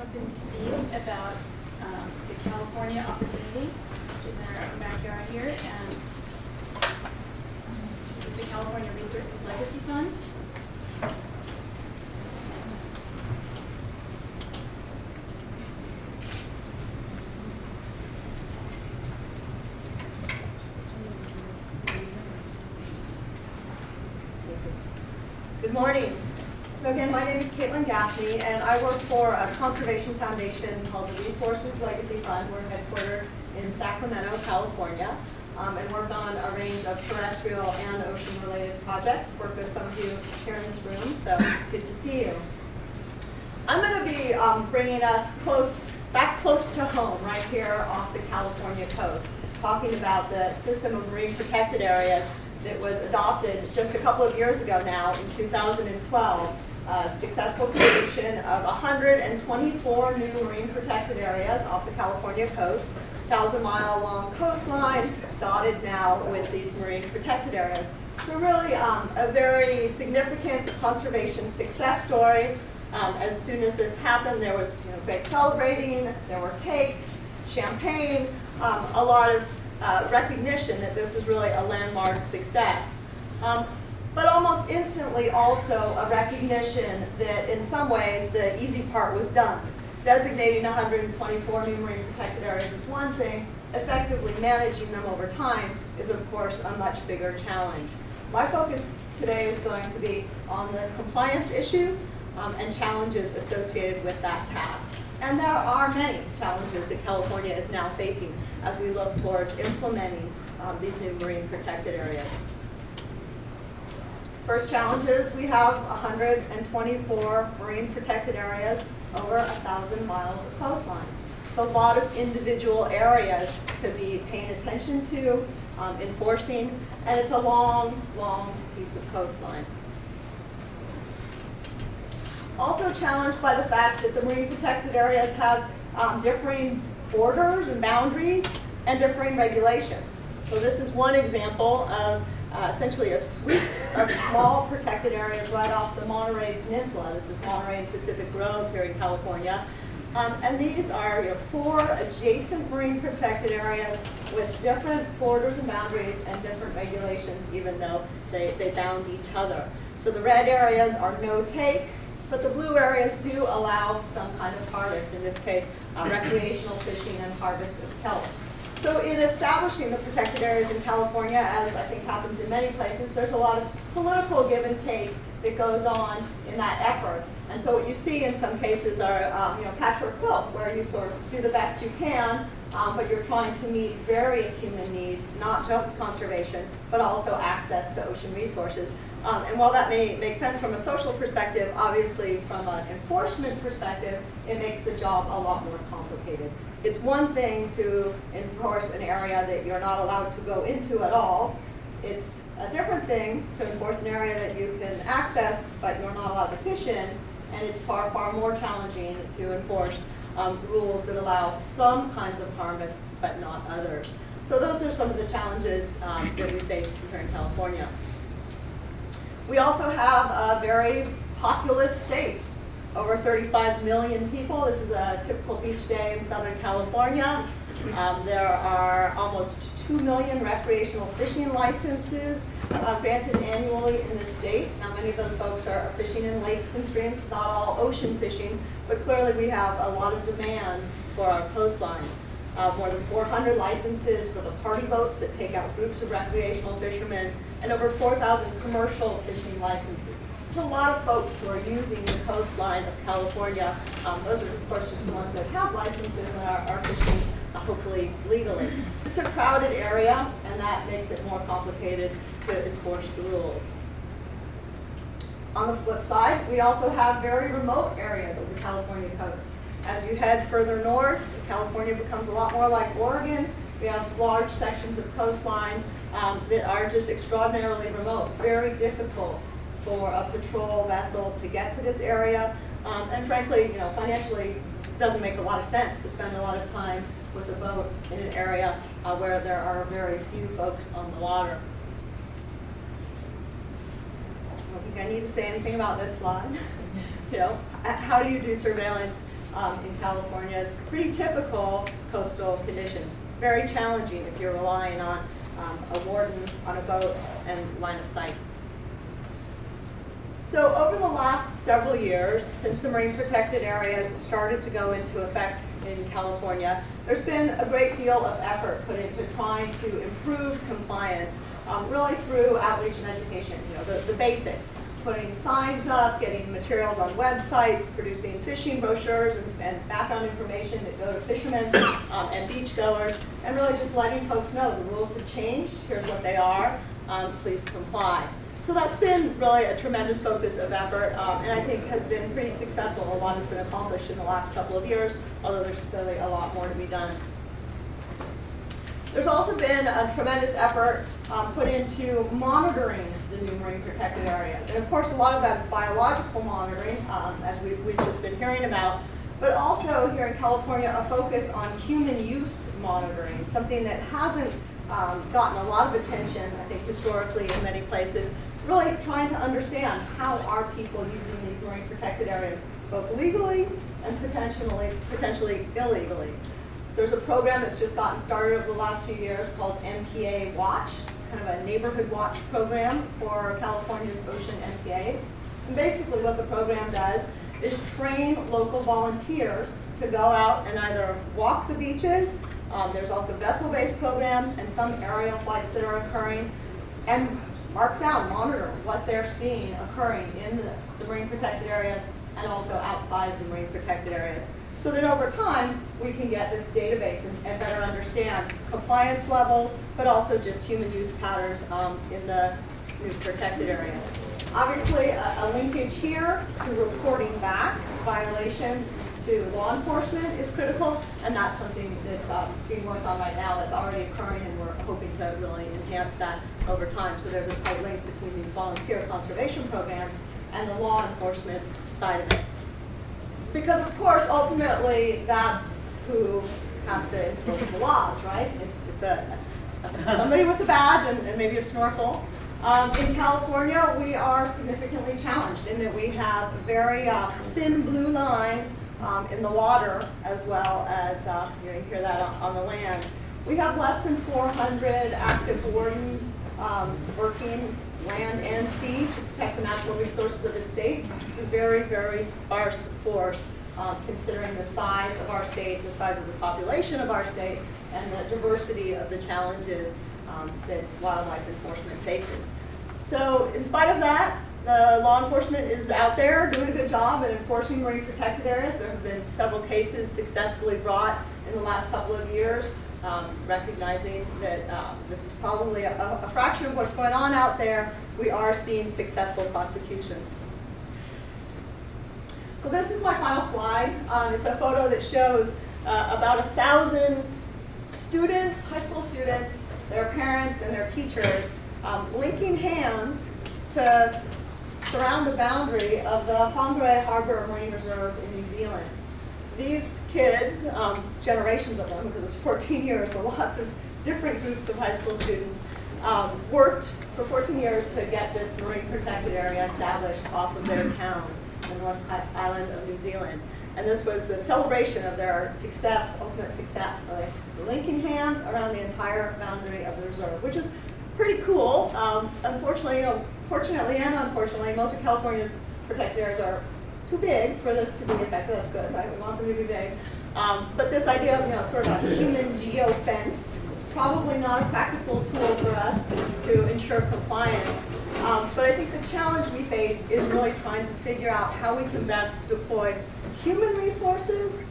up and speak about the California opportunity, which is in our own backyard here, and the California Resources Legacy Fund. Good morning. So again, my name is Kaitilin Gaffney, and I work for a conservation foundation called the Resources Legacy Fund. We're headquartered in Sacramento, California, and work on a range of terrestrial and ocean-related projects. Work with some of you here in this room, so good to see you. I'm going to be bringing us back close to home, right here off the California coast, talking about the system of marine protected areas that was adopted just a couple of years ago now in 2012. Successful creation of 124 new marine protected areas off the California coast, 1,000-mile long coastline dotted now with these marine protected areas. So really a very significant conservation success story. As soon as this happened, there was great celebrating, there were cakes, champagne, a lot of recognition that this was really a landmark success. But almost instantly also a recognition that in some ways the easy part was done. Designating 124 new marine protected areas is one thing, effectively managing them over time is of course a much bigger challenge. My focus today is going to be on the compliance issues and challenges associated with that task. And there are many challenges that California is now facing as we look towards implementing these new marine protected areas. First challenge is we have 124 marine protected areas, over 1,000 miles of coastline. It's a lot of individual areas to be paying attention to, enforcing, and it's a long, long piece of coastline. Also challenged by the fact that the marine protected areas have differing borders and boundaries and differing regulations. So this is one example of essentially a suite of small protected areas right off the Monterey Peninsula. This is Monterey and Pacific Grove here in California. And these are 4 adjacent marine protected areas with different borders and boundaries and different regulations, even though they bound each other. So the red areas are no take, but the blue areas do allow some kind of harvest, in this case, recreational fishing and harvest of kelp. So in establishing the protected areas in California, as I think happens in many places, there's a lot of political give and take that goes on in that effort. And so what you see in some cases are patchwork quilt, where you sort of do the best you can, but you're trying to meet various human needs, not just conservation, but also access to ocean resources. And while that may make sense from a social perspective, obviously from an enforcement perspective, it makes the job a lot more complicated. It's one thing to enforce an area that you're not allowed to go into at all. It's a different thing to enforce an area that you can access, but you're not allowed to fish in. And it's far, far more challenging to enforce rules that allow some kinds of harvest, but not others. So those are some of the challenges that we face here in California. We also have a very populous state. Over 35 million people. This is a typical beach day in Southern California. There are almost 2 million recreational fishing licenses granted annually in the state. Now many of those folks are fishing in lakes and streams, not all ocean fishing, but clearly we have a lot of demand for our coastline. More than 400 licenses for the party boats that take out groups of recreational fishermen, and over 4,000 commercial fishing licenses. There's a lot of folks who are using the coastline of California. Those are, of course, just the ones that have licenses and are fishing, hopefully legally. It's a crowded area, and that makes it more complicated to enforce the rules. On the flip side, we also have very remote areas of the California coast. As you head further north, California becomes a lot more like Oregon. We have large sections of coastline that are just extraordinarily remote, very difficult for a patrol vessel to get to this area. And frankly, financially, it doesn't make a lot of sense to spend a lot of time with a boat in an area where there are very few folks on the water. I don't think I need to say anything about this slide. How do you do surveillance in California's pretty typical coastal conditions. Very challenging if you're relying on a warden on a boat and line of sight. So over the last several years, since the marine protected areas started to go into effect in California, there's been a great deal of effort put into trying to improve compliance, really through outreach and education, the basics. Putting signs up, getting materials on websites, producing fishing brochures and background information that go to fishermen and beachgoers, and really just letting folks know the rules have changed, here's what they are, please comply. So that's been really a tremendous focus of effort, and I think has been pretty successful. A lot has been accomplished in the last couple of years, although there's clearly a lot more to be done. There's also been a tremendous effort put into monitoring the new marine protected areas. And of course, a lot of that is biological monitoring, as we've just been hearing about, but also here in California, a focus on human use monitoring, something that hasn't gotten a lot of attention, I think, historically in many places. Really trying to understand how are people using these marine protected areas, both legally and potentially illegally. There's a program that's just gotten started over the last few years called MPA Watch, kind of a neighborhood watch program for California's ocean MPAs. And basically what the program does is train local volunteers to go out and either walk the beaches, there's also vessel-based programs and some aerial flights that are occurring, and mark down, monitor what they're seeing occurring in the marine protected areas and also outside of the marine protected areas. So that over time, we can get this database and better understand compliance levels, but also just human use patterns in the new protected areas. Obviously, a linkage here to reporting back violations to law enforcement is critical, and that's something that's being worked on right now that's already occurring, and we're hoping to really enhance that over time. So there's a tight link between these volunteer conservation programs and the law enforcement side of it. Because of course, ultimately, that's who has to enforce the laws, right? It's somebody with a badge and maybe a snorkel. In California, we are significantly challenged in that we have a very thin blue line in the water, as well as you hear that on the land. We have less than 400 active wardens working land and sea to protect the natural resources of the state. It's a very, very sparse force, considering the size of our state, the size of the population of our state, and the diversity of the challenges that wildlife enforcement faces. So in spite of that, the law enforcement is out there doing a good job at enforcing marine protected areas. There have been several cases successfully brought in the last couple of years, recognizing that this is probably a fraction of what's going on out there. We are seeing successful prosecutions. So this is my final slide. It's a photo that shows about 1,000 students, high school students, their parents, and their teachers linking hands to surround the boundary of the Monterey Harbor Marine Reserve in New Zealand. These kids, generations of them, because it was 14 years, so lots of different groups of high school students, worked for 14 years to get this marine protected area established off of their town, the North Island of New Zealand. And this was the celebration of their success, ultimate success. So they were linking hands around the entire boundary of the reserve, which is pretty cool. Unfortunately, fortunately and unfortunately, most of California's protected areas are too big for this to be effective. That's good, right? We want them to be big. But this idea of sort of a human geofence is probably not a practical tool for us to ensure compliance. But I think the challenge we face is really trying to figure out how we can best deploy human resources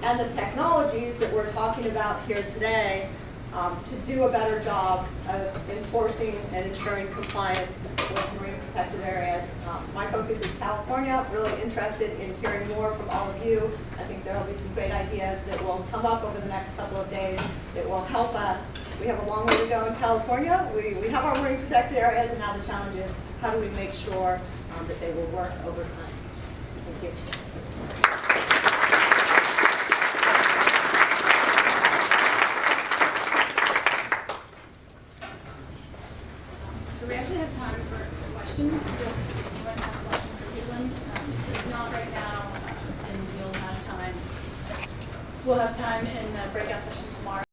and the technologies that we're talking about here today to do a better job of enforcing and ensuring compliance with marine protected areas. My focus is California, really interested in hearing more from all of you. I think there will be some great ideas that will come up over the next couple of days that will help us. We have a long way to go in California. We have our marine protected areas, and now the challenge is how do we make sure that they will work over time. Thank you. So we actually have time for questions. If anyone has a question for Kaitilin, if not right now, then we'll have time we'll have time in the breakout session tomorrow.